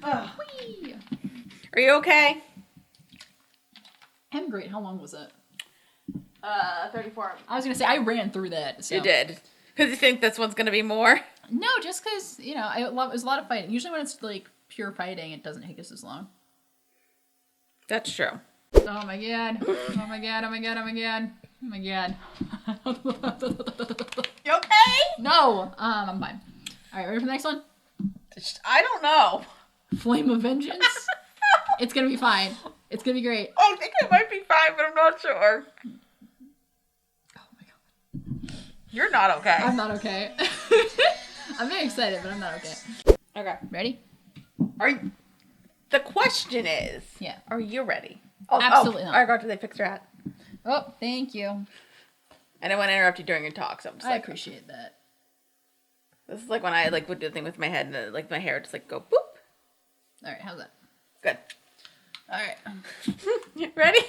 Whee! Are you okay? I'm great. How long was it? 34. I was gonna say I ran through that. So. You did. Because you think this one's gonna be more? No, just because it was a lot of fighting. Usually when it's like pure fighting, it doesn't take us as long. That's true. Oh my god! Oh my god! Oh my god! Oh my god! Oh my god! You okay? No, I'm fine. All right, ready for the next one? I don't know. Flame of Vengeance. It's gonna be fine. It's gonna be great. I think it might be fine, but I'm not sure. Oh my god. You're not okay. I'm not okay. I'm very excited, but I'm not okay. Okay. Ready? The question is, Yeah. Are you ready? Absolutely not. I forgot to fix your hat. Oh, thank you. I didn't want to interrupt you during your talk, so I'm just I like, appreciate that. this is like when I like would do the thing with my head and then, like my hair just like go boop. All right, how's that? Good. All right. You ready?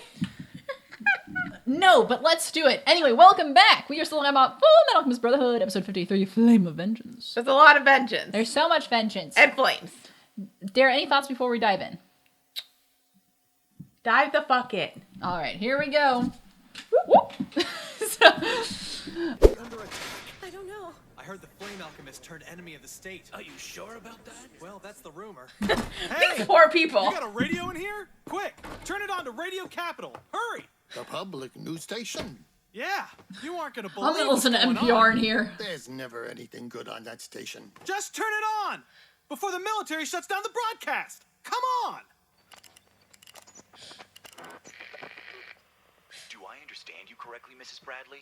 No, but let's do it. Anyway, welcome back. We are still talking about Fullmetal Alchemist Brotherhood, episode 53, Flame of Vengeance. There's a lot of vengeance. There's so much vengeance. And flames. Dara, any thoughts before we dive in? Dive the fuck in. All right, here we go. I don't know. I heard the Flame Alchemist turned enemy of the state. Are you sure about that? Well, that's the rumor. These poor people. You got a radio in here? Quick, turn it on to Radio Capital. Hurry. The public news station. Yeah, you aren't gonna I'm believe gonna listen to what's going NPR on. in here. There's never anything good on that station. Just turn it on before the military shuts down the broadcast. Come on. Do I understand you correctly, Mrs. Bradley?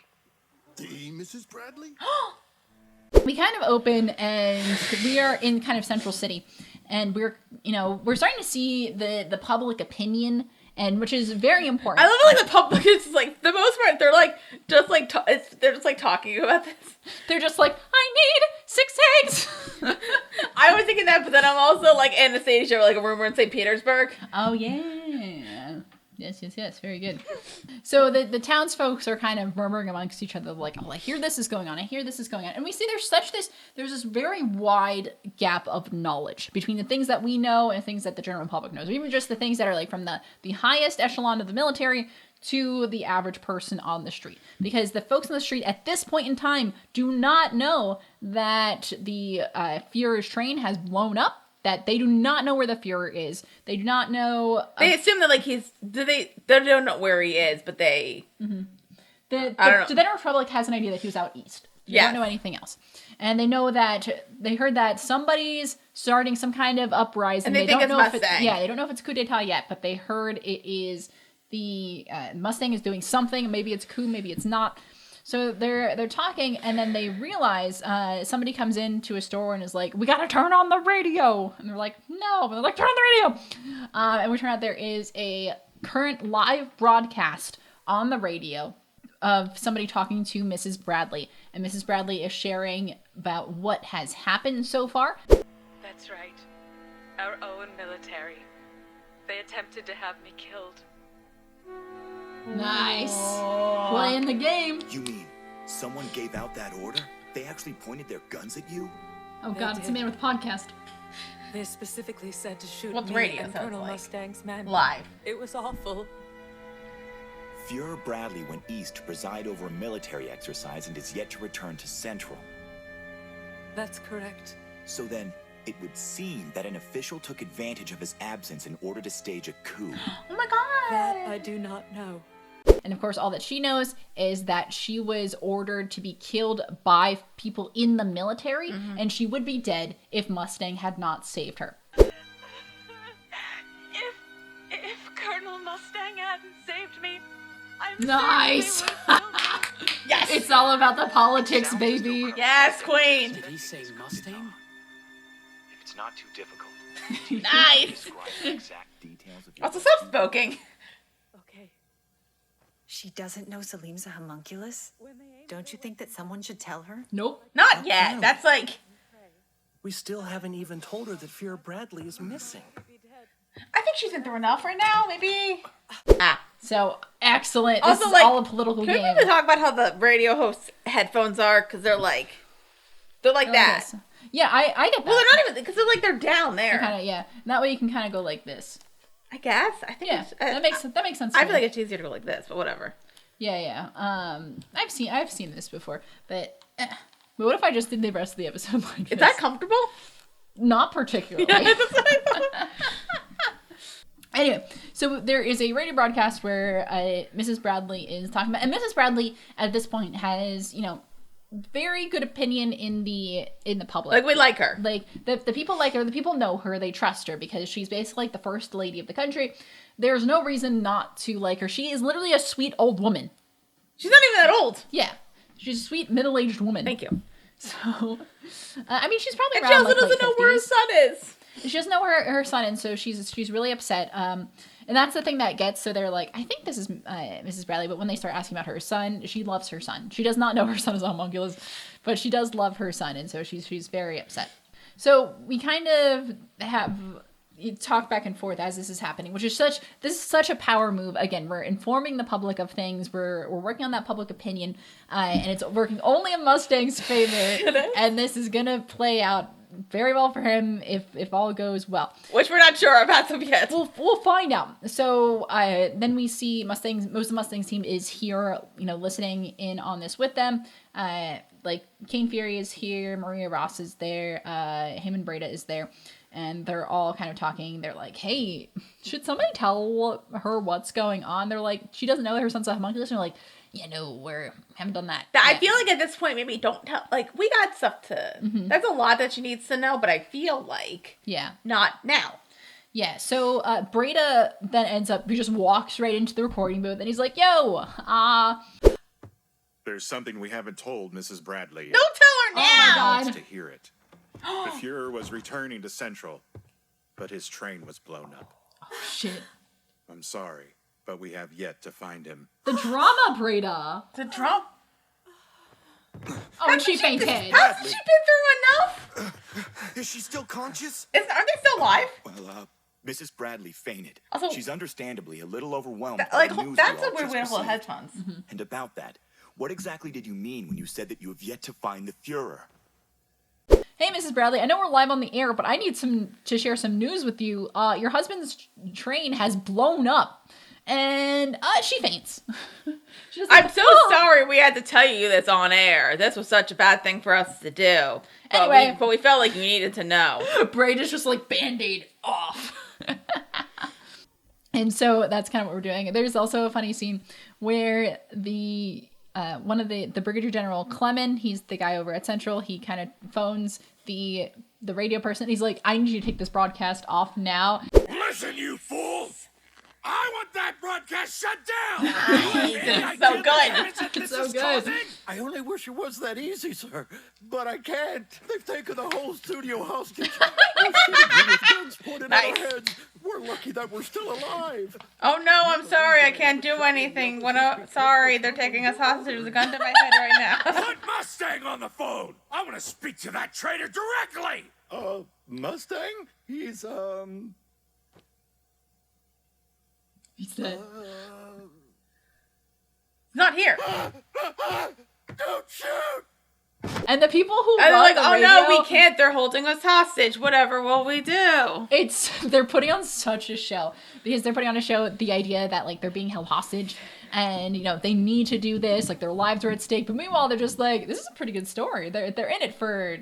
The Mrs. Bradley? We kind of open and we are in kind of Central City, and we're starting to see the public opinion, and which is very important. I love it, like the public is like the most part. They're like just like they're just like talking about this. They're just like, I need 6 eggs. I was thinking that, but then I'm also like Anastasia, like a rumor in St. Petersburg. Oh yeah. Yes. Very good. So the townsfolk are kind of murmuring amongst each other, like, oh, I hear this is going on. I hear this is going on. And we see there's this very wide gap of knowledge between the things that we know and things that the general public knows, or even just the things that are like from the highest echelon of the military to the average person on the street. Because the folks on the street at this point in time do not know that the Führer's train has blown up. That they do not know where the Führer is. They do not know. They assume that like they don't know where he is, but they. Mm-hmm. I don't know. The General Republic has an idea that he was out east. They don't know anything else, and they know that they heard that somebody's starting some kind of uprising. And they think don't it's know Mustang. they don't know if it's coup d'état yet, but they heard it is the Mustang is doing something. Maybe it's coup, maybe it's not. So they're talking, and then they realize somebody comes into a store and is like, "We gotta turn on the radio," and they're like, "No," but they're like, "Turn on the radio," and we turn out there is a current live broadcast on the radio of somebody talking to Mrs. Bradley, and Mrs. Bradley is sharing about what has happened so far. That's right. Our own military. They attempted to have me killed. Nice. Playing the game. You mean someone gave out that order? They actually pointed their guns at you? Oh god, it's a man with a podcast. They specifically said to shoot What's me radio and sounds Colonel like? Mustang's men. Live. It was awful. Führer Bradley went east to preside over a military exercise and is yet to return to Central. That's correct. So then, it would seem that an official took advantage of his absence in order to stage a coup. Oh my god. That I do not know. And of course, all that she knows is that she was ordered to be killed by people in the military, and she would be dead if Mustang had not saved her. If Colonel Mustang hadn't saved me, I'm Nice. certain they would have killed me. Yes. It's all about the politics, baby. Yes, Queen. Did he say Mustang? If it's not too difficult, Nice. describe the exact details of your Also, stop smoking. Okay. She doesn't know Salim's a homunculus? Don't you think that someone should tell her? Nope. Not yet. That's like. We still haven't even told her that Führer Bradley is missing. I think she's in through enough right now. Maybe. So, excellent. Also, This is like, all a political Can we game. talk about how the radio hosts' headphones are? Because they're like Oh, that. yes. Yeah, I get that. Well, they're not even, because they're down there. Kind of, yeah. And that way you can kind of go like this. I guess. I think Yeah, that makes sense. I to feel me. like it's easier to go like this, but whatever. Yeah. I've seen this before, but what if I just did the rest of the episode like this? Is that comfortable? Not particularly. Anyway, so there is a radio broadcast where Mrs. Bradley is talking about, and Mrs. Bradley at this point has, very good opinion in the public. Like, we like her. Like, the people like her, the people know her, they trust her because she's basically like the first lady of the country. There's no reason not to like her. She is literally a sweet old woman. She's not even that old. Yeah. She's a sweet middle-aged woman. Thank you. So, I mean, she's probably And she around also doesn't late know where her 50s. son is. She doesn't know her son, and so she's really upset. And that's the thing that gets, so they're like, I think this is Mrs. Bradley, but when they start asking about her son, she loves her son. She does not know her son is a homunculus, but she does love her son, and so she's very upset. So we kind of have talk back and forth as this is happening, which is such a power move. Again, we're informing the public of things, we're working on that public opinion, and it's working only in Mustang's favor, and this is gonna play out very well for him if all goes well. Which we're not sure of as of yet. We'll find out. So then we see most of the Mustang's team is here, listening in on this with them. Like Kane Fury is here, Maria Ross is there, Heyman Breda is there, and they're all kind of talking. They're like, hey, should somebody tell her what's going on? They're like, she doesn't know that her son's a homunculus, and they're like, yeah, no, we haven't done that. I yet. feel like at this point, maybe don't tell. Like, we got stuff to. Mm-hmm. That's a lot that she needs to know, but I feel like. Yeah. Not now. Yeah, so Breda then he just walks right into the recording booth, and he's like, yo, There's something we haven't told Mrs. Bradley. Don't tell her now! Oh my God. Wants to hear it. The Fuhrer was returning to Central, but his train was blown up. oh, shit. I'm sorry, but we have yet to find him. The drama, Breda. The drum. Oh, and she fainted. Hasn't she been through enough? Is she still conscious? Aren't they still alive? Well, Mrs. Bradley fainted. Also- She's understandably a little overwhelmed That's by the news a we all weird just way to hold received. headphones. And about that, what exactly did you mean when you said that you have yet to find the Fuhrer? Hey, Mrs. Bradley, I know we're live on the air, but I need to share some news with you. Your husband's train has blown up, and she faints. She's like, I'm so "Oh." sorry we had to tell you this on air. This was such a bad thing for us to do. But Anyway. we felt like you needed to know. Breda's just like Band-Aid off. And so that's kind of what we're doing. There's also a funny scene where the one of the Brigadier General Clement, he's the guy over at Central, he kind of phones the radio person. He's like, I need you to take this broadcast off now. Listen, you fools! I want that broadcast shut down! It's so good. It's so good. I only wish it was that easy, sir. But I can't. They've taken the whole studio hostage. We're sitting here with guns pointed at our heads. We're lucky that we're still alive. Oh no, I'm sorry. I can't do anything. Sorry, they're taking us hostage. There's a gun to my head right now. Put Mustang on the phone! I want to speak to that traitor directly! Mustang? He's, He said, Not here. Don't shoot! and the people who And they're run like, the oh radio, no, we can't. They're holding us hostage. Whatever will we do? they're putting on such a show because they're putting on a show the idea that like they're being held hostage and they need to do this, like their lives are at stake, but meanwhile they're just like, this is a pretty good story. They're in it for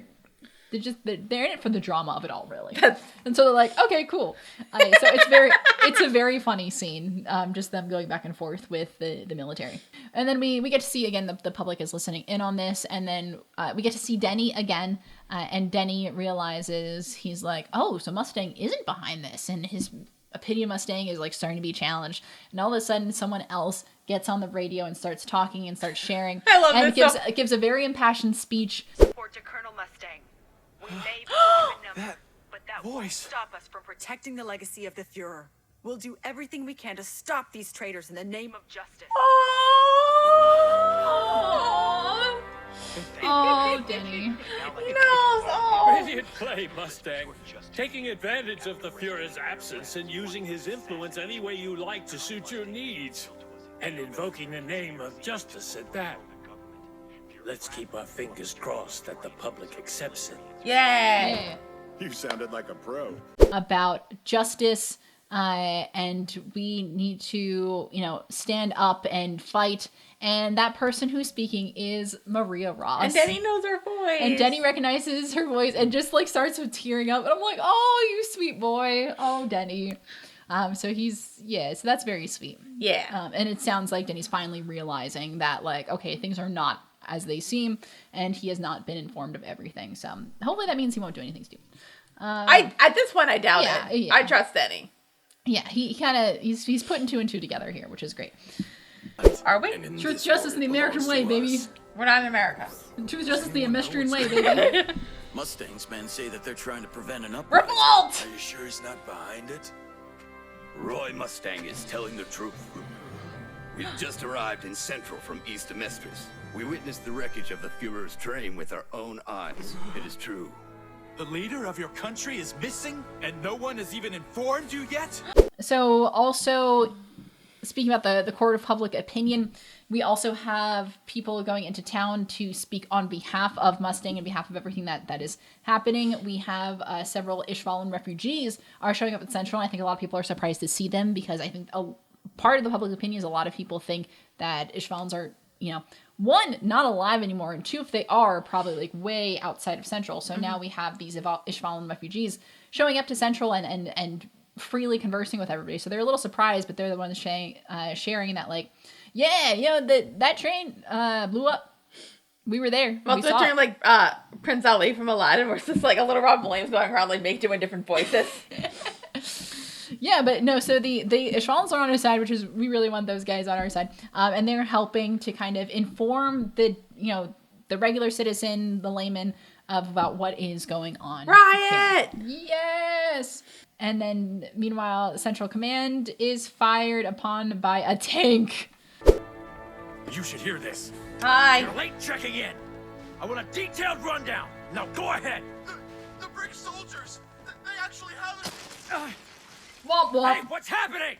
they're in it for the drama of it all, really. And so they're like, okay, cool. So it's a very funny scene, just them going back and forth with the military. And then we get to see again the public is listening in on this, and then we get to see Denny again, and Denny realizes, he's like, oh, so Mustang isn't behind this, and his opinion Mustang is like starting to be challenged, and all of a sudden someone else gets on the radio and starts talking and starts sharing. I love and this. gives a very impassioned speech. Support to Colonel Mustang. We may be outnumbered, but that won't voice. stop us from Protecting the legacy of the Fuhrer. We'll do everything we can to stop these traitors in the name of justice. Oh, Oh, Denny. no. Oh. Brilliant play, Mustang. Taking advantage of the Fuhrer's absence and using his influence any way you like to suit your needs. And invoking the name of justice at that. Let's keep our fingers crossed that the public accepts it. Yay! Yeah. You sounded like a pro. About justice, and we need to, stand up and fight. And that person who's speaking is Maria Ross. And Denny knows her voice. And Denny recognizes her voice and just like starts with tearing up. And I'm like, oh, you sweet boy. Oh, Denny. So that's very sweet. Yeah. And it sounds like Denny's finally realizing that, like, okay, things are not as they seem, and he has not been informed of everything. So hopefully that means he won't do anything stupid. At this point, I doubt it. Yeah. I trust Denny. Yeah, he's putting 2 and 2 together here, which is great. Are we? Truth, justice, and the American way, baby. We're not in America. Truth, justice, the American way, baby. Mustang's men say that they're trying to prevent an Revolt! Are you sure he's not behind it? Roy Mustang is telling the truth. We've just arrived in Central from East Amestris. We witnessed the wreckage of the Führer's train with our own eyes. It is true. The leader of your country is missing, and no one has even informed you yet? So also, speaking about the court of public opinion, we also have people going into town to speak on behalf of Mustang and behalf of everything that is happening. We have several Ishvalan refugees are showing up at Central. I think a lot of people are surprised to see them because I think a part of the public opinion is a lot of people think that Ishvalans are, one, not alive anymore, and 2, if they are, probably like way outside of Central. So now we have these Ishvalan refugees showing up to Central and freely conversing with everybody. So they're a little surprised, but they're the ones sharing that, like, yeah, that train blew up. We were there. Well, it's a train like Prince Ali from Aladdin, where it's just like a little Rob Williams going around like doing different voices. Yeah, but no, so the Ishvalans are on our side, which is, we really want those guys on our side. And they're helping to kind of inform the regular citizen, the layman, about what is going on. Riot! Here. Yes! And then, meanwhile, Central Command is fired upon by a tank. You should hear this. Hi. You're late checking in. I want a detailed rundown. Now go ahead. The brick soldiers! They actually have it! Womp womp. Hey, what's happening?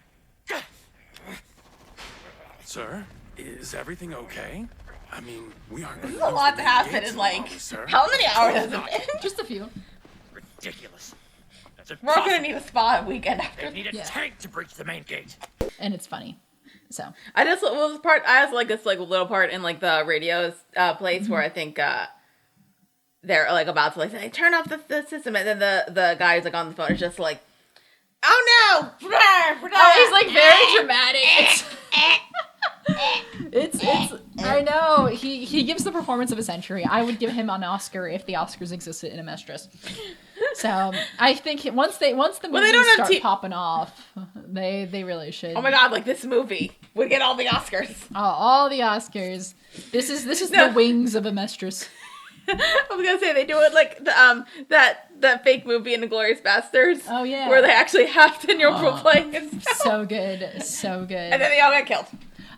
Sir, is everything okay? I mean, we aren't. This is a lot to happen in like, how many hours has it been? Just a few. Ridiculous. That's We're all gonna need a spa weekend after. They need a tank to breach the main gate. And it's funny. So I also like this like little part in like the radio's place where I think they're like about to like say turn off the system, and then the guy's like on the phone is just like, oh no! Oh, he's like very dramatic. It's I know. He gives the performance of a century. I would give him an Oscar if the Oscars existed in Amestris. So I think once the movies start popping off, they really should. Oh my god, like this movie would get all the Oscars. Oh, all the Oscars. This is the wings of Amestris. I was gonna say they do it like the that fake movie in Inglourious Basterds. Oh yeah, where they actually have Daniel Pearl playing himself. So good, so good. And then they all get killed.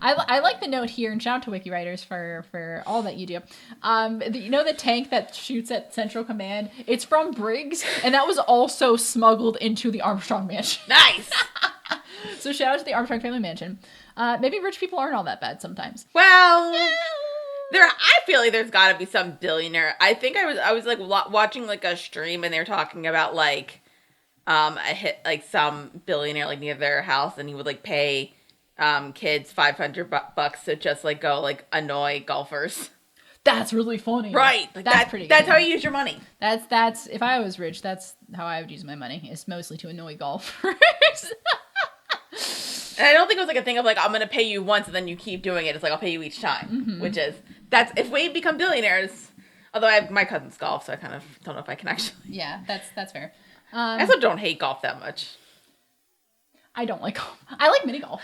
I like the note here, and shout out to Wiki Writers for all that you do. The tank that shoots at Central Command, it's from Briggs, and that was also smuggled into the Armstrong Mansion. Nice! So shout out to the Armstrong family mansion. Maybe rich people aren't all that bad sometimes. Well, I feel like there's gotta be some billionaire. I think I was like watching like a stream, and they were talking about like some billionaire like near their house, and he would like pay kids $500 to just like go like annoy golfers. That's really funny. Right. Like, that's pretty good. That's how you use your money. That's if I was rich, that's how I would use my money. It's mostly to annoy golfers. And I don't think it was like a thing of like, I'm going to pay you once and then you keep doing it. It's like, I'll pay you each time, which is, that's, if we become billionaires, although my cousin's golf, so I kind of don't know if I can actually. Yeah, that's fair. I also don't hate golf that much. I don't like golf. I like mini golf.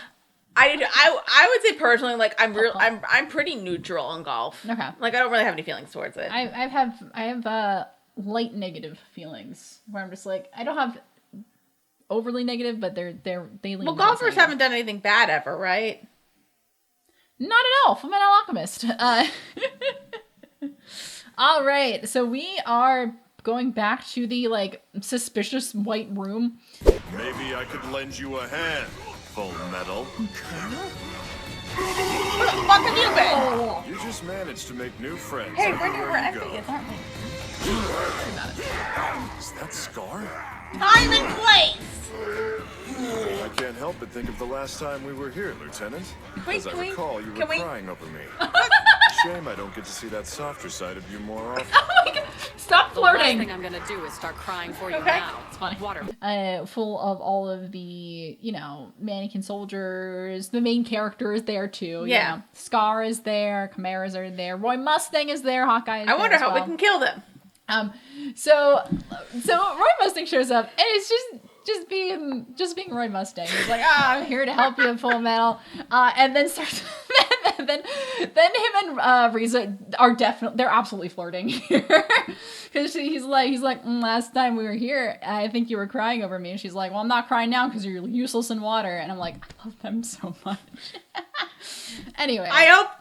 I would say personally, like I'm pretty neutral on golf. Okay. Like I don't really have any feelings towards it. I have light negative feelings where I'm just like, I don't have overly negative, but they lean. Well, golfers haven't done anything bad ever, right? Not at all. Fullmetal Alchemist. All right, so we are going back to the like suspicious white room. Maybe I could lend you a hand. Full Metal. Where the fuck have you been? You just managed to make new friends. Hey, we're near where everywhere Effie you is, aren't we? Is that Scar? Time and place! I can't help but think of the last time we were here, Lieutenant. Wait, As I can we- recall, you were can we- crying over me. Shame I don't get to see that softer side of you more often. Oh my God. Stop The last flirting. thing I'm gonna do is start crying for you Okay. now. It's funny. Water. Full of all of the, mannequin soldiers. The main character is there too. Yeah. Scar is there. Chimeras are there. Roy Mustang is there. Hawkeye is there. I wonder as how we well. can kill them. So Roy Mustang shows up, and it's just being Roy Mustang. He's like, I'm here to help you, Full Metal, and then starts. then him and Riza are they're absolutely flirting here, because he's like, last time we were here, I think you were crying over me, and she's like, well, I'm not crying now because you're useless in water, and I'm like, I love them so much. Anyway, I hope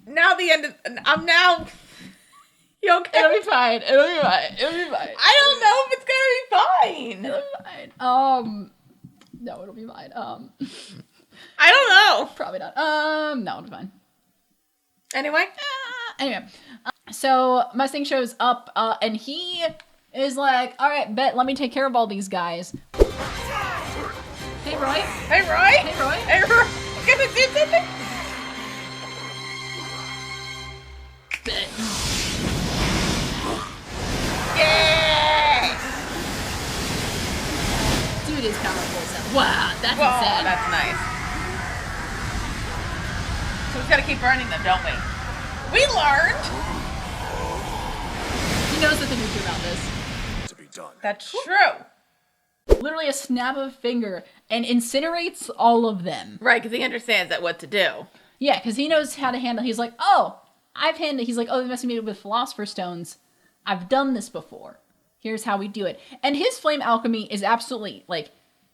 now the end of. I'm now. You okay? It'll be fine. I don't know if it's gonna be fine. It'll be fine. No, it'll be fine. I don't know. Probably not. No, it'll be fine. Anyway. So Mustang shows up, and he is like, all right, bet, let me take care of all these guys. Hey, Roy. Hey, Roy. Hey, Roy. Hey, Roy. Gonna do something? Bet. Yeah! Dude is powerful. So. Wow, that's Whoa, insane. that's nice. So we gotta keep burning them, don't we? We learned! He knows the thing we do about this. To be done. That's true. Literally a snap of a finger and incinerates all of them. Right, because he understands that what to do. Yeah, because he knows how to handle. He's like, oh, he's like, oh, they must be made with Philosopher's Stones. I've done this before. Here's how we do it. And his flame alchemy is absolutely,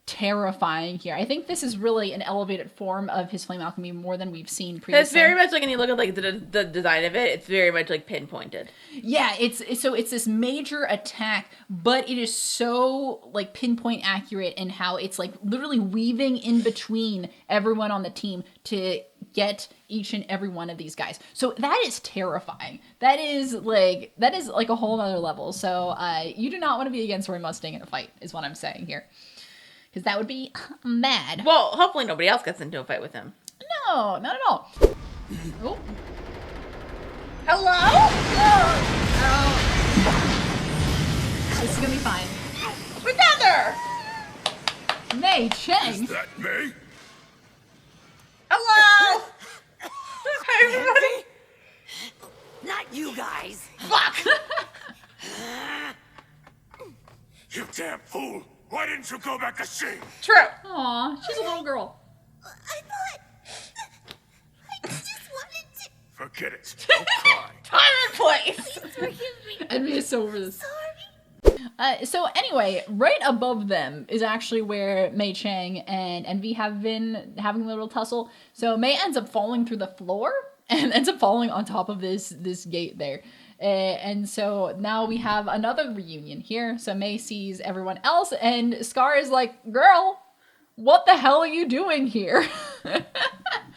terrifying here. I think this is really an elevated form of his flame alchemy more than we've seen previously. It's very much when you look at the design of it, it's very much pinpointed. Yeah, it's this major attack, but it is so pinpoint accurate in how it's literally weaving in between everyone on the team to get each and every one of these guys. So that is terrifying. That is a whole other level. So you do not want to be against Roy Mustang in a fight, is what I'm saying here. Because that would be mad. Well, hopefully nobody else gets into a fight with him. No, not at all. Oh. Hello? This is gonna be fine. Together! Mei Cheng. Is that me? Hello! Hi, everybody. Not you guys. Fuck! You damn fool! Why didn't you go back to sea? True. Aw, she's a little girl. I just wanted to. Forget it. Don't cry. Time and place. Envy is so over this. So anyway, right above them is actually where Mei Cheng and Envy have been having a little tussle. So Mei ends up falling through the floor and ends up falling on top of this gate there. And so now we have another reunion here. So Mei sees everyone else and Scar is like, girl, what the hell are you doing here?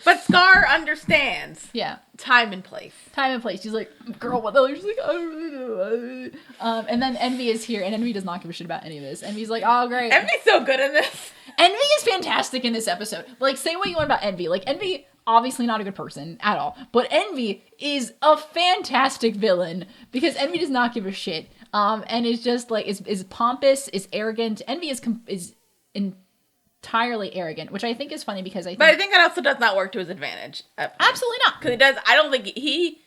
But Scar understands. Yeah. Time and place. Time and place. She's like, girl, what the hell? She's like, I don't really know. And then Envy is here, and Envy does not give a shit about any of this. Envy's like, oh, great. Envy's so good in this. Envy is fantastic in this episode. Say what you want about Envy. Envy, obviously not a good person at all. But Envy is a fantastic villain, because Envy does not give a shit. And is just, is pompous, is arrogant. Envy is entirely arrogant, which I think is funny because But I think that also does not work to his advantage. Absolutely not. Because he does. I don't think he.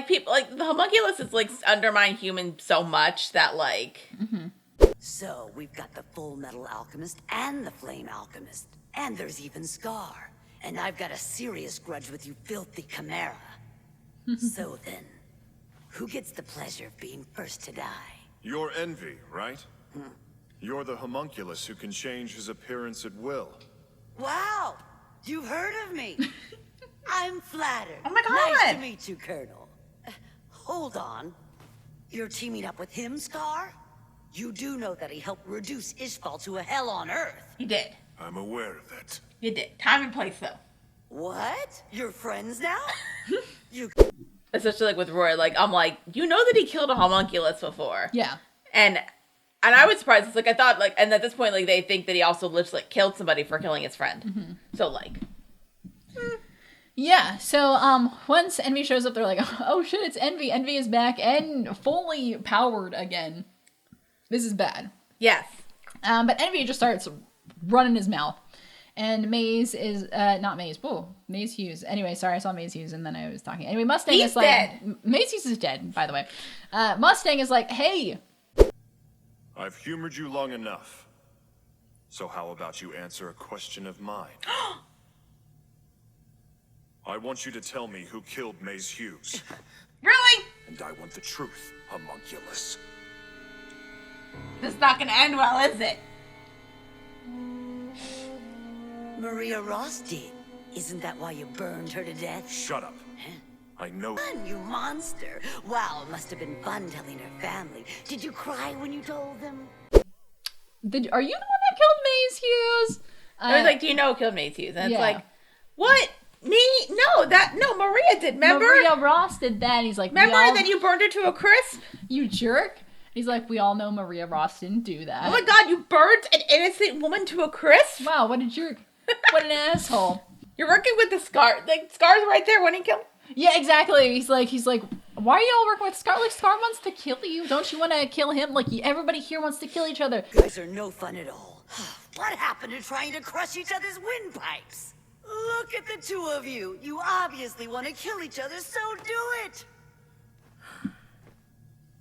People the homunculus is undermine humans so much that Mm-hmm. So we've got the Fullmetal Alchemist and the Flame Alchemist, and there's even Scar. And I've got a serious grudge with you filthy Chimera. So then, who gets the pleasure of being first to die? You're Envy, right? You're the homunculus who can change his appearance at will. Wow! You've heard of me! I'm flattered. Oh my God! Nice to meet you, Colonel. Hold on. You're teaming up with him, Scar? You do know that he helped reduce Ishbal to a hell on Earth. He did. I'm aware of that. He did. Time and place, though. What? You're friends now? You. Especially like with Roy, like I'm like, you know that he killed a homunculus before. Yeah. And I was surprised. It's like I thought like, and at this point like they think that he also literally like killed somebody for killing his friend. Mm-hmm. So like. Yeah, so once Envy shows up, they're like, oh shit, it's Envy. Envy is back and fully powered again. This is bad. Yes. But Envy just starts running his mouth. And Maze is, not Maze, Maze Hughes. Anyway, sorry, I saw Maze Hughes and then I was talking. Anyway, Mustang He's is like, dead. Maze Hughes is dead, by the way. Mustang is like, hey. I've humored you long enough. So how about you answer a question of mine? I want you to tell me who killed Maze Hughes. Really? And I want the truth, homunculus. This is not gonna end well, is it? Maria Ross did. Isn't that why you burned her to death? Shut up. I know. Fun, you monster. Wow, it must have been fun telling her family. Did you cry when you told them? Are you the one that killed Maze Hughes? I was like, do you know who killed Maze Hughes? And yeah. it's like, what? Me? No, Maria did, remember? Maria Ross did that. He's like, remember that you burned her to a crisp? You jerk. He's like, we all know Maria Ross didn't do that. Oh my god, you burnt an innocent woman to a crisp? Wow, what a jerk. What an asshole. You're working with the scar, like, Scar's right there when he killed. Yeah, exactly. He's like, why are y'all working with Scar? Like, Scar wants to kill you. Don't you want to kill him? Like, everybody here wants to kill each other. You guys are no fun at all. What happened to trying to crush each other's windpipes? Look at the two of you. You obviously want to kill each other, so do it.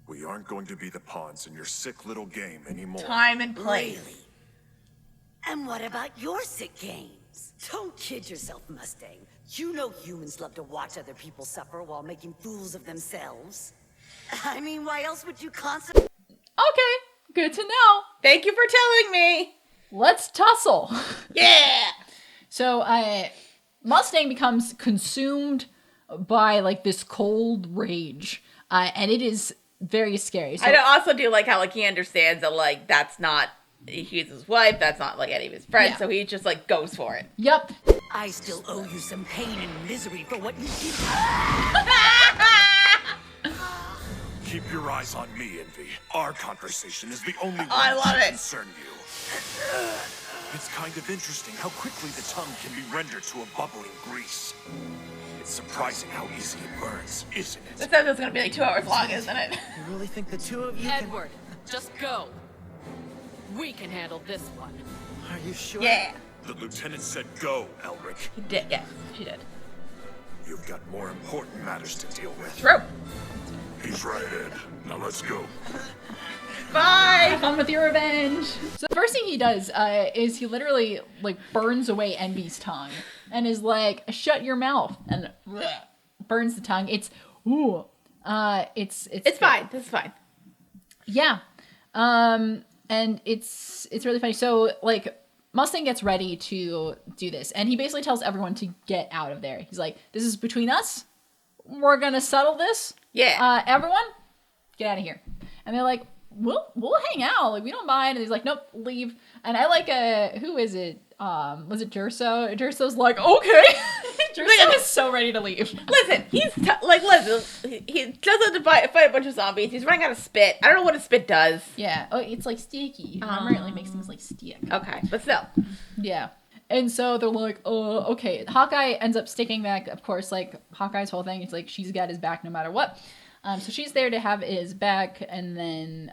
We aren't going to be the pawns in your sick little game anymore. Time and place. Really? And what about your sick games? Don't kid yourself, Mustang. You know humans love to watch other people suffer while making fools of themselves. I mean, why else would you constantly... Okay, good to know. Thank you for telling me. Let's tussle. Yeah. So, Mustang becomes consumed by, like, this cold rage. And it is very scary. So, I also do like how, like, he understands that, like, that's not Hughes' wife, that's not, like, any of his friends, so he just, like, goes for it. Yep. I still owe you some pain and misery for what you did. Keep your eyes on me, Envy. Our conversation is the only one I love that should it. concern you. It's kind of interesting how quickly the tongue can be rendered to a bubbling grease. It's surprising how easy it burns, isn't it? This episode's gonna be like 2 hours long, isn't it? You really think the two of you Edward, just go. We can handle this one. Are you sure? Yeah. The lieutenant said go, Elric. He did, yes, she did. You've got more important matters to deal with. True. He's right, Ed. Now let's go. Bye! Have fun with your revenge. So the first thing he does is he literally, like, burns away Envy's tongue and is like, shut your mouth, and burns the tongue. It's fine. This is fine. Yeah. And it's really funny. So, like, Mustang gets ready to do this, and he basically tells everyone to get out of there. He's like, this is between us. We're gonna settle this. Yeah. Everyone, get out of here. And they're like, we'll hang out. Like, we don't mind. And he's like, nope, leave. And I like, who is it? Was it Jerso? Jerso's like, okay. Jerso is so ready to leave. Listen, he does have to fight a bunch of zombies. He's running out of spit. I don't know what a spit does. Yeah. Oh, it's like sticky. Remember, it like makes things like stick. Okay, but still. Yeah. And so they're like, oh, okay. Hawkeye ends up sticking back, of course, like, Hawkeye's whole thing is like, she's got his back no matter what. So she's there to have his back, and then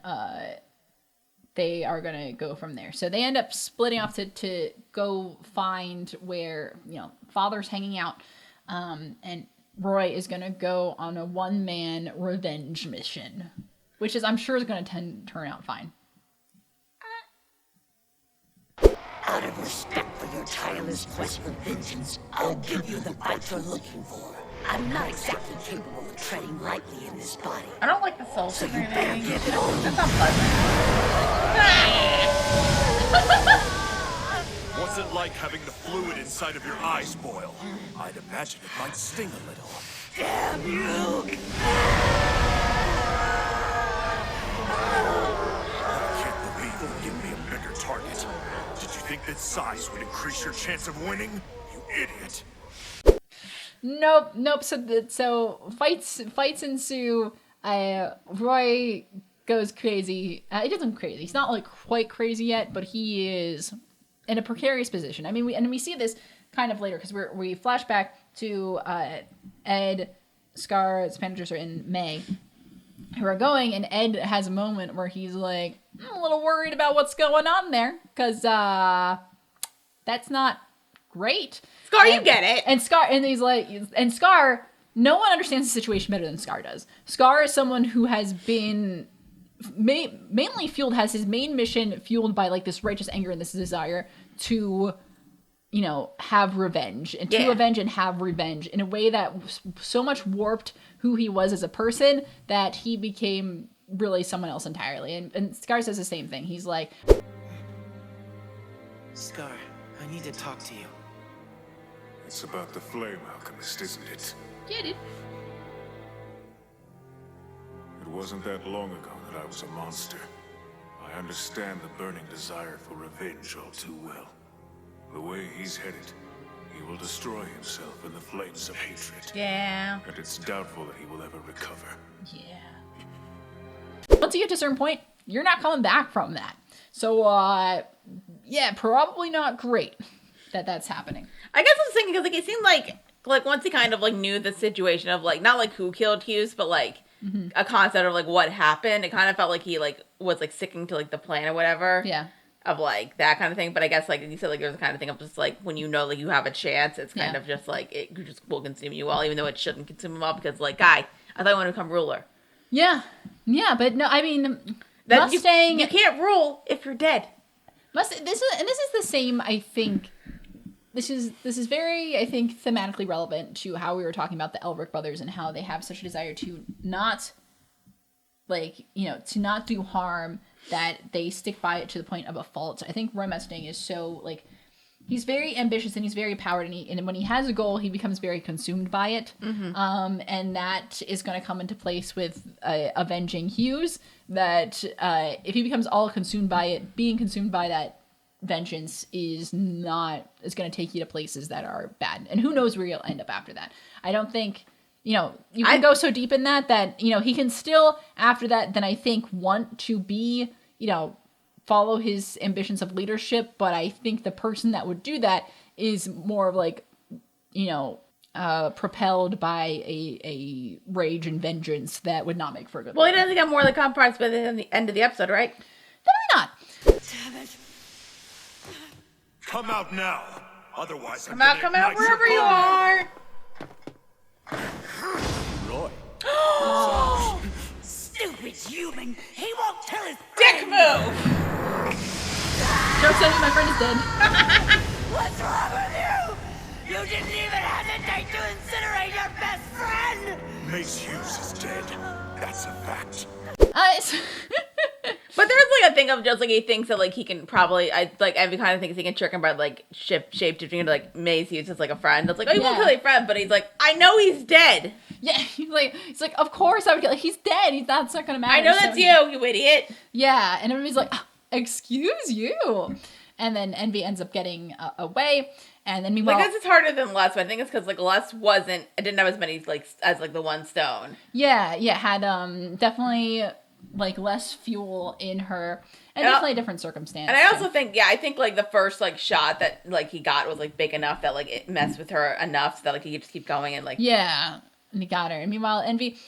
they are going to go from there. So they end up splitting off to go find where, Father's hanging out. And Roy is going to go on a one-man revenge mission, which is, I'm sure, is going to turn out fine. Out of respect for your tireless quest for vengeance, I'll give you the fight you're looking for. I'm not exactly capable of treading lightly in this body. I don't like the soul So you thing. better give it all. That's not pleasant. What's it like having the fluid inside of your eyes boil? I'd imagine it might sting a little. Damn you! I can't believe you give me a bigger target. Did you think that size would increase your chance of winning? You idiot. Nope. So fights ensue. Roy goes crazy. He doesn't crazy. He's not like quite crazy yet, but he is in a precarious position. I mean, we see this kind of later because we flash back to Ed, Scar, Spanish, and May, who are going, and Ed has a moment where he's like, I'm a little worried about what's going on there because that's not great. Scar, you get it. And Scar, no one understands the situation better than Scar does. Scar is someone who has been mainly fueled, has his main mission fueled by like this righteous anger and this desire to, you know, have revenge and to avenge and have revenge in a way that so much warped who he was as a person that he became really someone else entirely. And Scar says the same thing. He's like, Scar, I need to talk to you. It's about the Flame Alchemist, isn't it? Yeah, dude. It wasn't that long ago that I was a monster. I understand the burning desire for revenge all too well. The way he's headed, he will destroy himself in the flames of hatred. Yeah. And it's doubtful that he will ever recover. Yeah. Once you get to a certain point, you're not coming back from that. So, yeah, probably not great that that's happening. I guess I was thinking, because like, it seemed like once he kind of like knew the situation of like, not like who killed Hughes, but like a concept of like what happened, it kind of felt like he like was like sticking to like the plan or whatever. Yeah. Of like that kind of thing. But I guess like you said, like there's the kind of thing of just like when you know like you have a chance, it's kind of just like it just will consume you all, even though it shouldn't consume him all, because like, guy, I thought I wanted to become ruler. Yeah. But no, I mean, Mustang, you can't rule if you're dead. This is the same, I think. This is very, I think, thematically relevant to how we were talking about the Elric brothers and how they have such a desire to not, like, you know, to not do harm, that they stick by it to the point of a fault. I think Roy Mustang is so, like, he's very ambitious and he's very powered, and when he has a goal, he becomes very consumed by it. And that is going to come into place with avenging Hughes, that if he becomes all consumed by it, being consumed by that vengeance is going to take you to places that are bad. And who knows where you'll end up after that. I don't think, you know, you can go so deep in that, you know, he can still, after that, then I think want to be, you know, follow his ambitions of leadership. But I think the person that would do that is more of like, you know, propelled by a rage and vengeance that would not make for a good Well, leader. he doesn't get more like compromise by the end of the episode, right? Definitely not. Damn it. Come out now. Otherwise, Come out wherever you are. Roy. Stupid human. He won't tell his Dick move. Joke's on you, my friend is dead. What's wrong with you? You didn't even hesitate to incinerate your best friend. Mace Hughes is dead. That's a fact. But there's like a thing of just like he thinks that like he can probably Envy kind of thinks he can trick him by like shape shifting into like Mace Hughes as like a friend. It's like, oh, you won't kill a friend, but he's like, I know he's dead. Yeah, he's like, of course I would kill. Like, he's dead. That's not gonna matter. I know that's you idiot. Yeah, and everybody's like, excuse you, and then Envy ends up getting away, and then meanwhile, Because it's harder than Les, but I think it's because like Les didn't have as many like as like the one stone. Yeah, had definitely like less fuel in her, and definitely a different circumstance. And I also think, I think like the first like shot that like he got was like big enough that like it messed with her enough so that like he could just keep going and like and he got her. And meanwhile, Envy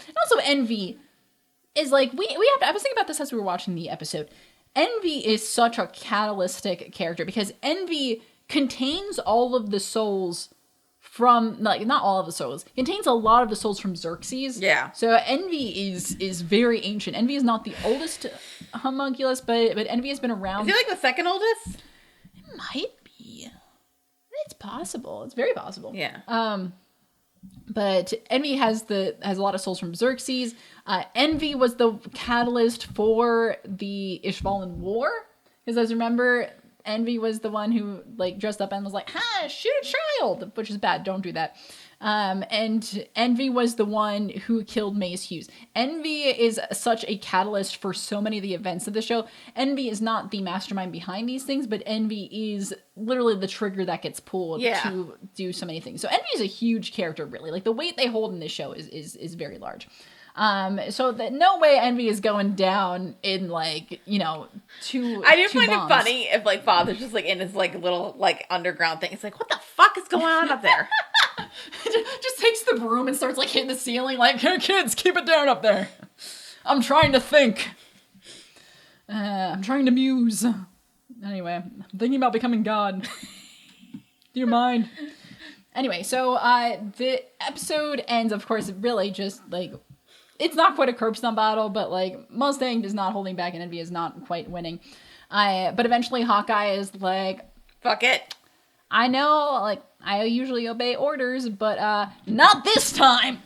is like we have to, I was thinking about this as we were watching the episode. Envy is such a catalytic character because Envy contains all of the souls from, like, not all of the souls, contains a lot of the souls from Xerxes. Yeah. So Envy is very ancient. Envy is not the oldest homunculus, but Envy has been around. Is he like the second oldest? It might be. It's possible. It's very possible. Yeah. But Envy has a lot of souls from Xerxes. Envy was the catalyst for the Ishvalan War, because as remember, Envy was the one who like dressed up and was like, "Ha, shoot a child," which is bad. Don't do that. And Envy was the one who killed Mace Hughes. Envy is such a catalyst for so many of the events of the show. Envy is not the mastermind behind these things, but Envy is literally the trigger that gets pulled to do so many things. So Envy is a huge character, really. Like, the weight they hold in this show is very large. So that no way Envy is going down in, like, you know, two I do two find bombs. it funny if, like, Father's just, like, in his, like, little, like, underground thing. It's like, what the fuck is going on up there? Just takes the broom and starts, like, hitting the ceiling, like, hey, kids, keep it down up there. I'm trying to think. I'm trying to muse. Anyway, I'm thinking about becoming God. Do you mind? Anyway, so the episode ends, of course, really just, like, it's not quite a curb stomp battle, but, like, Mustang is not holding back and Envy is not quite winning. But eventually Hawkeye is like, fuck it. I know, like, I usually obey orders, but not this time.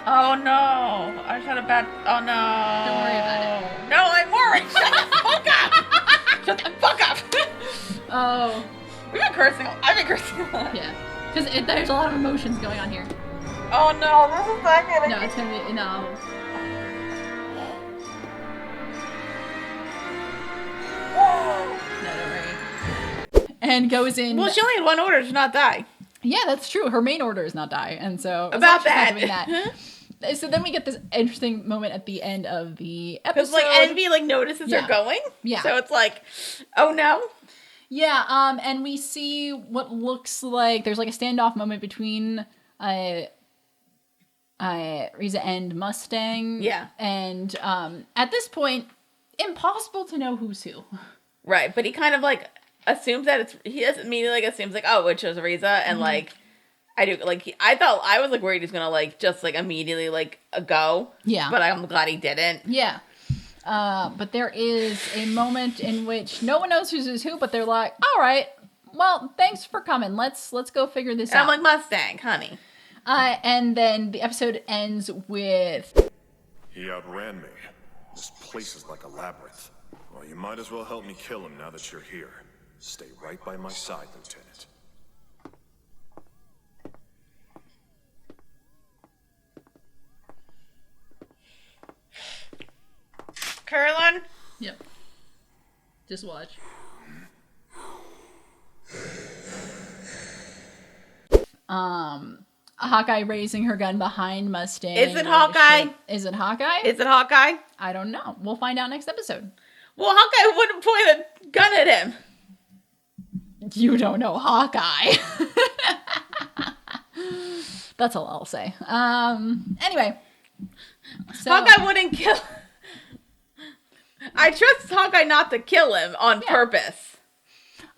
Oh no. I just had a bad... Oh no. Don't worry about it. No, I'm worried. Shut the fuck up. Shut the fuck up. Oh. We've been cursing. I've been cursing a lot. Yeah. Because there's a lot of emotions going on here. Oh no, this is not gonna... No, it's gonna be... No. No, don't worry. And goes in... Well, she only had one order to not die. Yeah, that's true. Her main order is not die. And so... About she's not that. doing that. So then we get this interesting moment at the end of the episode. Because, like, Envy, like, notices her going. Yeah. So it's like, oh no. Yeah, and we see what looks like... There's, like, a standoff moment between... Riza and Mustang. Yeah. And at this point, impossible to know who's who. Right, but he kind of, like, assumes that it's... He doesn't immediately, like, assumes, like, oh, it chose Riza, and, like... I do, like, I was, like, worried he's gonna, like, just, like, immediately, like, go. Yeah. But I'm glad he didn't. Yeah. But there is a moment in which no one knows who's who, but they're like, all right, well, thanks for coming. Let's go figure this And out. I'm like, Mustang, honey. And then the episode ends with... He outran me. This place is like a labyrinth. Well, you might as well help me kill him now that you're here. Stay right by my side, Lieutenant. Cailin? Yep. Just watch. Hawkeye raising her gun behind Mustang. Is it Hawkeye? Is it Hawkeye? Is it Hawkeye? I don't know. We'll find out next episode. Well, Hawkeye wouldn't point a gun at him. You don't know Hawkeye. That's all I'll say. Anyway. So, Hawkeye wouldn't kill... I trust Hawkeye not to kill him on purpose.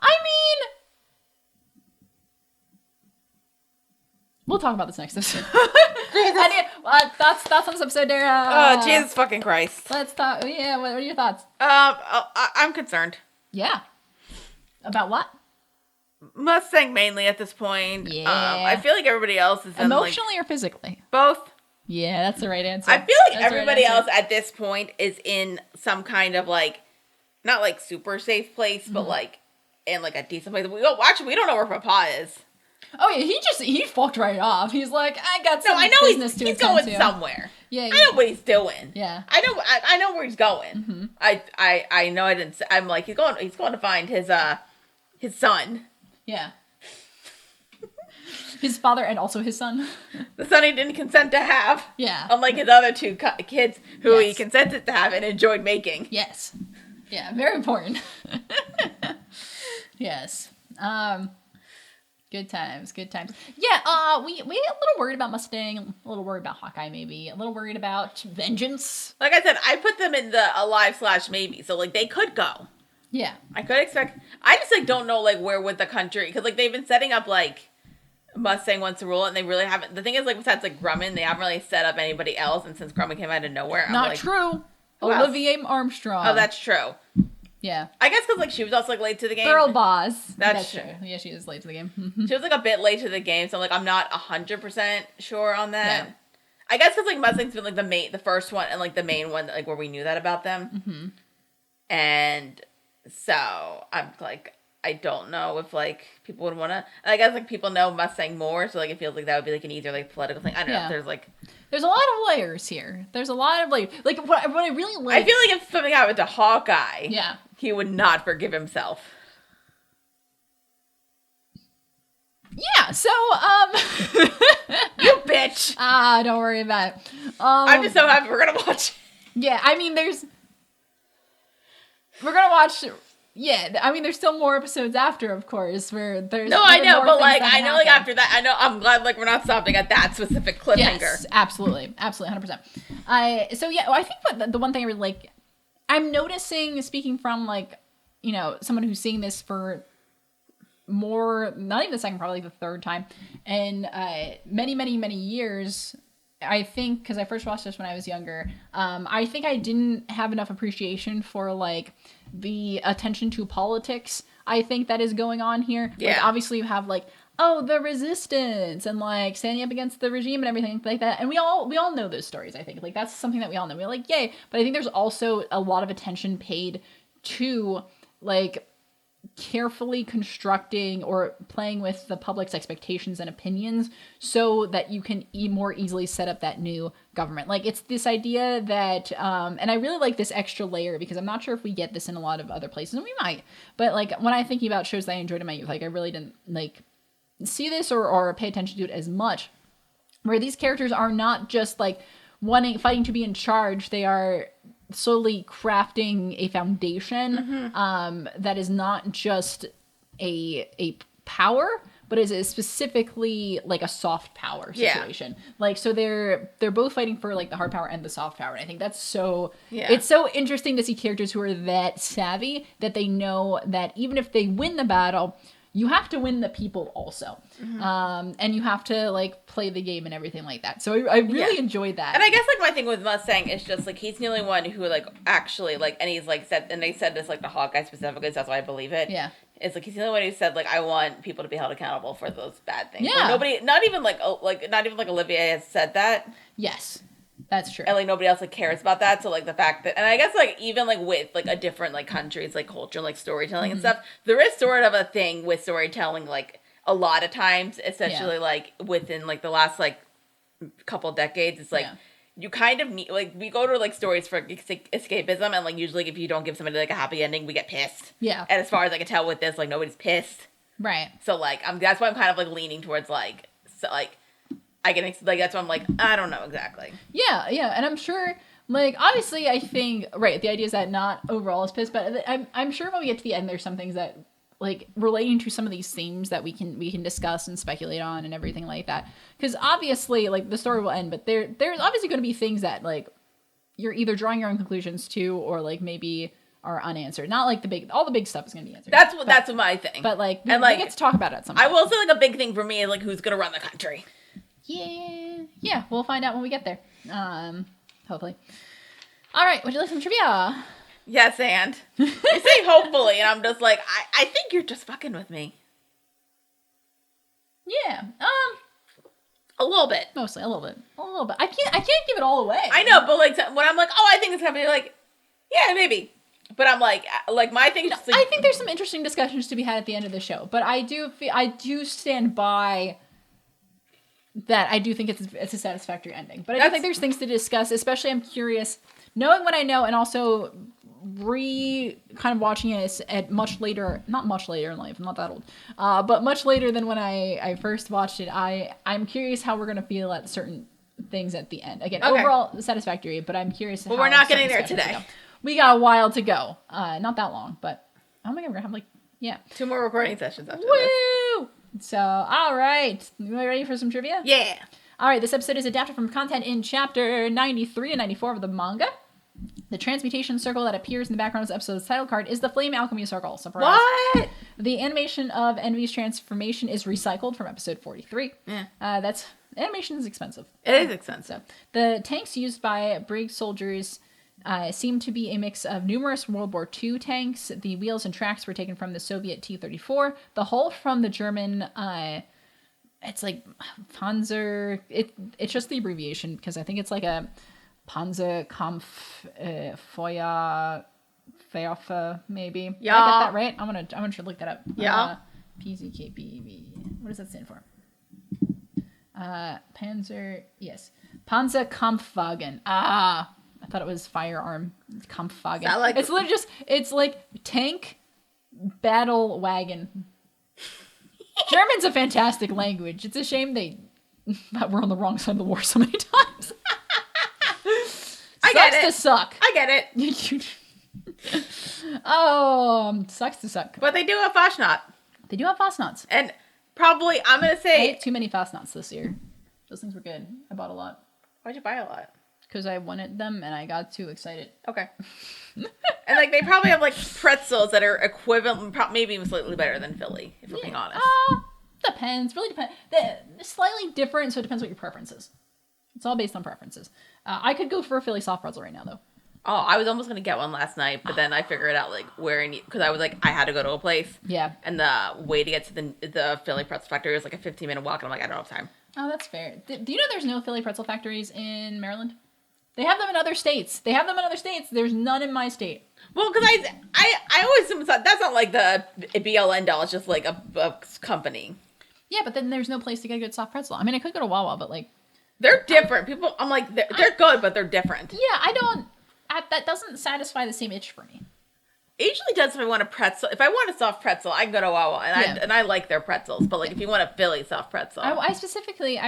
I mean... We'll talk about this next episode. Anyway, thoughts on this episode, Dara? Oh, Jesus fucking Christ. Let's talk. Yeah, what are your thoughts? I'm concerned. Yeah. About what? Mustang mainly at this point. Yeah. I feel like everybody else is emotionally or physically? Both. Yeah, that's the right answer. I feel like everybody else at this point is in some kind of like, not like super safe place, but like in like a decent place. We don't know where Papa is. Oh yeah, he fucked right off. He's like, I got some business to he's attend going to. somewhere. Yeah, I know what he's doing. Yeah, I know where he's going. I know I didn't. I'm like he's going to find his son. Yeah. His father and also his son. The son he didn't consent to have. Yeah. Unlike his other two kids who he consented to have and enjoyed making. Yes. Yeah, very important. Yes. Good times. Yeah, we a little worried about Mustang, a little worried about Hawkeye maybe, a little worried about Vengeance. Like I said, I put them in the alive/maybe, so like they could go. Yeah. I could expect, I just like don't know like where would the country, because like they've been setting up like Mustang wants to rule, and they really haven't. The thing is, like, besides like Grumman, they haven't really set up anybody else. And since Grumman came out of nowhere, Not like, true. Who else? Olivier Armstrong. Oh, that's true. Yeah. I guess because like she was also like late to the game. Girl boss. That's true. Yeah, she is late to the game. She was like a bit late to the game, so like I'm not 100% sure on that. Yeah. I guess because like Mustang's been like the first one and like the main one, like where we knew that about them. Mm-hmm. And so I'm like, I don't know if like people would want to. I guess like people know Mustang more, so like it feels like that would be like an easier like political thing. I don't know. If there's like there's a lot of layers here. There's a lot of like what I really like. I feel like if something happened to Hawkeye, yeah, he would not forgive himself. Yeah, so, you bitch! Don't worry about it. I'm just so happy we're gonna watch it. Yeah, I mean, we're gonna watch, yeah, I mean, there's still more episodes after, of course, where there's... No, I know, but, like, I know, like, after that, I know, I'm glad, like, we're not stopping at that specific cliffhanger. Yes, absolutely, 100%. So, yeah, I think the one thing I really like, I'm noticing, speaking from, like, you know, someone who's seeing this for... more, not even the second, probably the third time, and many years. I think because I first watched this when I was younger, I think I didn't have enough appreciation for like the attention to politics. I think that is going on here. Yeah. Like, obviously you have like, oh, the resistance and like standing up against the regime and everything like that. And we all know those stories. I think like that's something that we all know. We're like, yay! But I think there's also a lot of attention paid to like carefully constructing or playing with the public's expectations and opinions so that you can more easily set up that new government. Like it's this idea that, and I really like this extra layer because I'm not sure if we get this in a lot of other places, and we might, but like when I'm thinking about shows that I enjoyed in my youth, like I really didn't like see this or pay attention to it as much, where these characters are not just like fighting to be in charge. They are slowly crafting a foundation that is not just a power, but is specifically like a soft power situation. Yeah. Like so they're both fighting for like the hard power and the soft power. And I think that's so it's so interesting to see characters who are that savvy that they know that even if they win the battle, you have to win the people also. And you have to like play the game and everything like that. So I really enjoyed that. And I guess like my thing with Mustang is just like he's the only one who like actually like, and he's like said, and they said this like the Hawkeye specifically, so that's why I believe it. Yeah. It's like he's the only one who said like I want people to be held accountable for those bad things. Yeah. Like, nobody, not even like Olivia has said that. Yes. That's true. And like nobody else like cares about that. So like the fact that, and I guess like even like with like a different like countries like culture like storytelling and stuff, there is sort of a thing with storytelling like a lot of times, especially like within like the last like couple decades. It's like you kind of need like we go to like stories for escapism, and like usually if you don't give somebody like a happy ending, we get pissed. Yeah. And as far as I can tell with this, like nobody's pissed. Right. So like that's why I'm kind of like leaning towards like I can like that's why I'm like I don't know exactly. Yeah, and I'm sure like obviously I think the idea is that not overall is pissed, but I'm sure when we get to the end there's some things that like relating to some of these themes that we can discuss and speculate on and everything like that. Because obviously like the story will end, but there's obviously going to be things that like you're either drawing your own conclusions to or like maybe are unanswered. Not like all the big stuff is going to be answered. That's what my thing. But like and we get to talk about it at some point. I will say like a big thing for me is like who's going to run the country. Yeah, we'll find out when we get there. Hopefully. All right, would you like some trivia? Yes, and you say hopefully, and I'm just like, I think you're just fucking with me. Yeah, a little bit, mostly a little bit. I can't give it all away. I know, but like when I'm like, oh, I think it's gonna be like, yeah, maybe. But I'm like my thing is just like, I think there's some interesting discussions to be had at the end of the show, but I do stand by. That I do think it's a satisfactory ending. But I do think there's things to discuss, especially I'm curious, knowing what I know and also kind of watching it at not much later in life, I'm not that old, but much later than when I first watched it, I'm curious how we're going to feel at certain things at the end. Again, overall satisfactory, but I'm curious. Well, we're not getting there today. We got a while to go. Not that long, but oh my God, we're going to have 2 more recording sessions after this. So, all right. You ready for some trivia? Yeah. All right. This episode is adapted from content in chapter 93 and 94 of the manga. The transmutation circle that appears in the background of this episode's title card is the Flame Alchemy Circle. Surprise. What? The animation of Envy's transformation is recycled from episode 43. Yeah. Animation is expensive. It is expensive. So, the tanks used by Brig soldiers seem to be a mix of numerous World War II tanks. The wheels and tracks were taken from the Soviet T-34. The hull from the German, it's like Panzer. It's just the abbreviation because I think it's like a Panzerkampf Feuer Feofa, maybe. Yeah. Did I get that right? I'm gonna try to look that up. Yeah. PZKBV. What does that stand for? Panzer. Yes. Panzerkampfwagen. Ah, I thought it was firearm Kampfwagen. It's literally just. It's like tank battle wagon. German's a fantastic language. It's a shame that we're on the wrong side of the war so many times. I get it. Sucks to suck. I get it. Sucks to suck. But they do have Fashnacht. They do have Fastnauts. And probably, I'm going to say... I ate too many Fastnauts this year. Those things were good. I bought a lot. Why'd you buy a lot? Because I wanted them and I got too excited. Okay. And like they probably have like pretzels that are equivalent, maybe even slightly better than Philly, if we're being honest. Depends. Really depends. They're slightly different, so it depends what your preference is. It's all based on preferences. I could go for a Philly soft pretzel right now, though. Oh, I was almost going to get one last night, but then I figured out like where because I was like, I had to go to a place. Yeah. And the way to get to the Philly pretzel factory was like a 15-minute walk, and I'm like, I don't have time. Oh, that's fair. Do you know there's no Philly pretzel factories in Maryland? They have them in other states. There's none in my state. Well, because I always thought that's not like the BLN doll. It's just like a company. Yeah, but then there's no place to get a good soft pretzel. I mean, I could go to Wawa, but like... They're different. People, I'm like, they're good, but they're different. Yeah, that doesn't satisfy the same itch for me. It usually does if I want a pretzel. If I want a soft pretzel, I can go to Wawa, and I like their pretzels. But like, if you want a Philly soft pretzel, I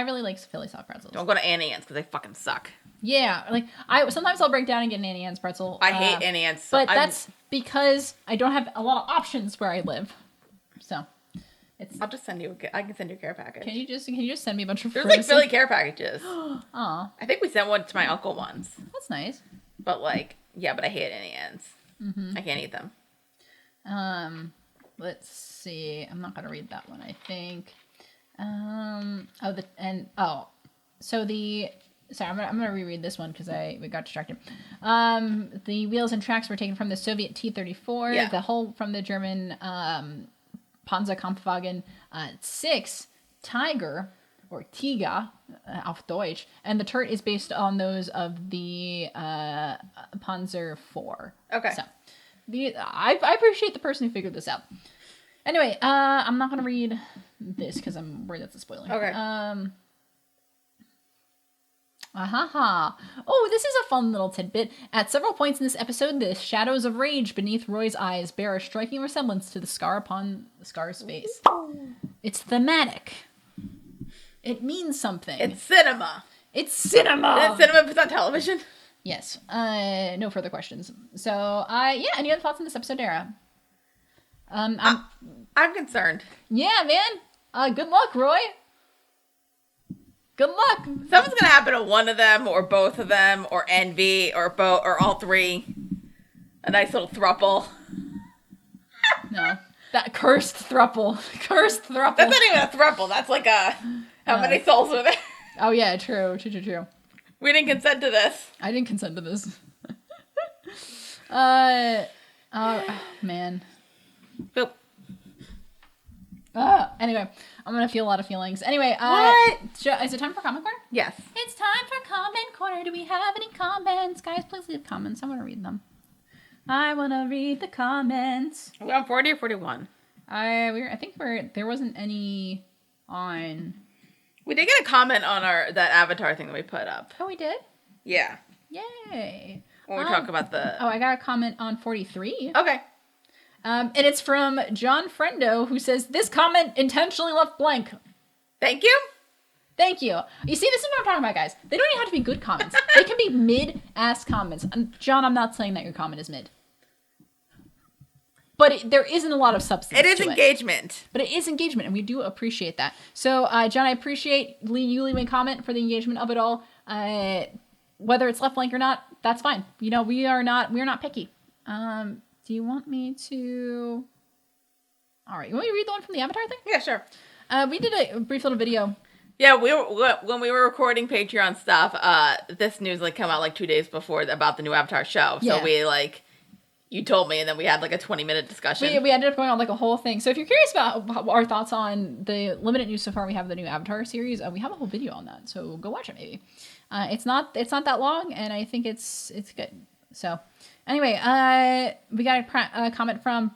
really like Philly soft pretzels. Don't go to Annie Ann's because they fucking suck. Yeah, like sometimes I'll break down and get an Annie Ann's pretzel. I hate Annie Ann's, but that's because I don't have a lot of options where I live. So, I'll just send you. I can send you a care package. Can you just send me a bunch of? There's like Philly care packages. Aw. I think we sent one to my uncle once. That's nice. But like, yeah, but I hate Annie Ann's. Mm-hmm. I can't eat them. Let's see. I'm not gonna read that one. I think. Sorry, I'm gonna reread this one because we got distracted. The wheels and tracks were taken from the Soviet T-34. Yeah. The hull from the German Panzerkampfwagen 6 Tiger or Tiger auf Deutsch, and the turret is based on those of the Panzer IV. Okay. So I appreciate the person who figured this out. Anyway, I'm not gonna read this because I'm worried that's a spoiler. Okay. Oh, this is a fun little tidbit. At several points in this episode, the shadows of rage beneath Roy's eyes bear a striking resemblance to the scar upon Scar's face. It's thematic. It means something. It's cinema. It's cinema. It's cinema if it's on television. Yes. No further questions. So, yeah. Any other thoughts on this episode, Dara? I'm concerned. Yeah, man. Good luck, Roy. Good luck. Something's gonna happen to one of them, or both of them, or Envy, or both, or all three. A nice little throuple. No, that cursed throuple. Cursed throuple. That's not even a throuple. That's like a how many souls are there? Oh yeah, true. We didn't consent to this. I didn't consent to this. Man. Boop. Anyway, I'm gonna feel a lot of feelings. Anyway, what? Is it time for comment corner? Yes. It's time for comment corner. Do we have any comments? Guys, please leave comments. I want to read them. I want to read the comments. Are we on 40 or 41? There wasn't any on. We did get a comment on that avatar thing that we put up. Oh, we did? Yeah. Yay. When we talk about the... Oh, I got a comment on 43. Okay. And it's from John Friendo, who says, this comment intentionally left blank. Thank you. Thank you. You see, this is what I'm talking about, guys. They don't even have to be good comments. They can be mid-ass comments. And John, I'm not saying that your comment is mid. But there isn't a lot of substance to it. It is engagement. But it is engagement, and we do appreciate that. So, John, I appreciate you leaving a comment for the engagement of it all. Whether it's left blank or not, that's fine. You know, we are not picky. Do you want me to... All right, you want me to read the one from the Avatar thing? Yeah, sure. We did a brief little video. Yeah, when we were recording Patreon stuff, this news come out 2 days before about the new Avatar show. So we you told me, and then we had a 20-minute discussion. We ended up going on a whole thing. So if you're curious about our thoughts on the limited news so far, we have the new Avatar series. We have a whole video on that, so go watch it maybe. It's not that long, and I think it's good. So Anyway, we got a comment from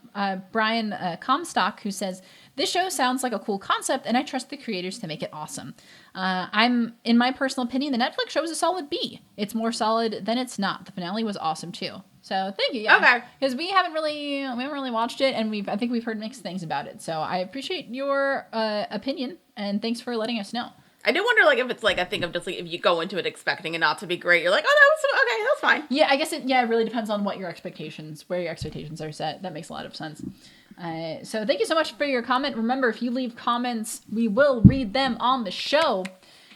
Brian Comstock who says, "This show sounds like a cool concept, and I trust the creators to make it awesome. In my personal opinion, the Netflix show is a solid B. It's more solid than it's not. The finale was awesome too. So thank you. Yeah. Okay. Because we haven't really watched it, and I think we've heard mixed things about it. So I appreciate your opinion, and thanks for letting us know. I do wonder, like, if it's like a thing of just like if you go into it expecting it not to be great, you're like, oh, that was okay, that's fine. Yeah, I guess it really depends on where your expectations are set. That makes a lot of sense. So thank you so much for your comment. Remember, if you leave comments, we will read them on the show.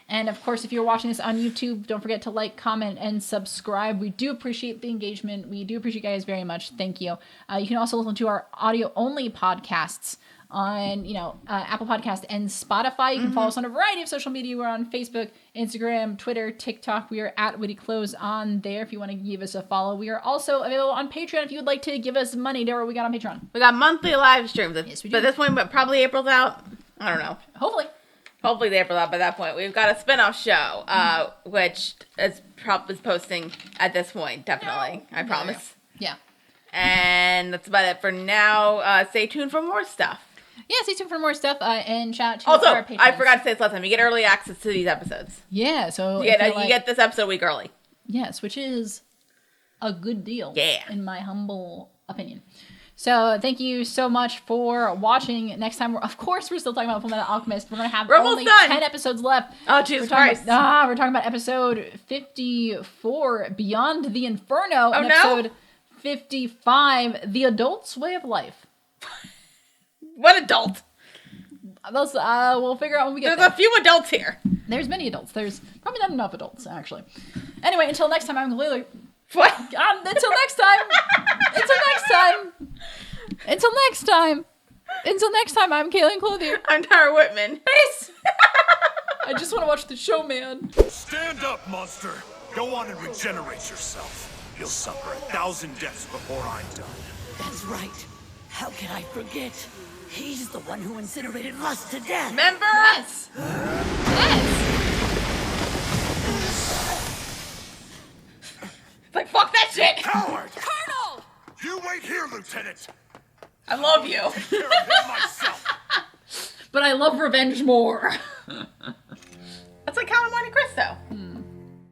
And of course, if you're watching this on YouTube, don't forget to like, comment, and subscribe. We do appreciate the engagement. We do appreciate you guys very much. Thank you. You can also listen to our audio-only podcasts on, Apple Podcast and Spotify. You can follow us on a variety of social media. We're on Facebook, Instagram, Twitter, TikTok. We are at Witty Close on there if you want to give us a follow. We are also available on Patreon if you would like to give us money. Dara, what we got on Patreon? We got monthly live streams. Yes, we do. But this point, but probably April's out. I don't know. Hopefully the April out by that point. We've got a spin-off show, which is posting at this point, definitely. I promise. Yeah. And that's about it for now. Stay tuned for more stuff. Yeah, stay tuned for more stuff, and shout out to also, our patrons. I forgot to say this last time. You get early access to these episodes. Yeah, so you get this episode a week early. Yes, which is a good deal. Yeah. In my humble opinion. So thank you so much for watching. Next time, of course, we're still talking about Fullmetal Alchemist. We're going to have only 10 episodes left. Oh, Jesus Christ. We're talking about episode 54, Beyond the Inferno. Oh, and episode 55, The Adult's Way of Life. What adult? Those, we'll figure out when we get There's a few adults here. There's many adults. There's probably not enough adults, actually. Anyway, until next time, I'm Lily. What? Until next time. Until next time, I'm Cailin Clothier. I'm Tara Whitman. Peace. I just want to watch the show, man. Stand up, monster. Go on and regenerate yourself. You'll suffer 1,000 deaths before I'm done. That's right. How can I forget? He's the one who incinerated Rust to death. Remember? Yes. It's like, fuck that shit. Coward! Colonel! You wait here, Lieutenant. I love you. Take care of him myself. But I love revenge more.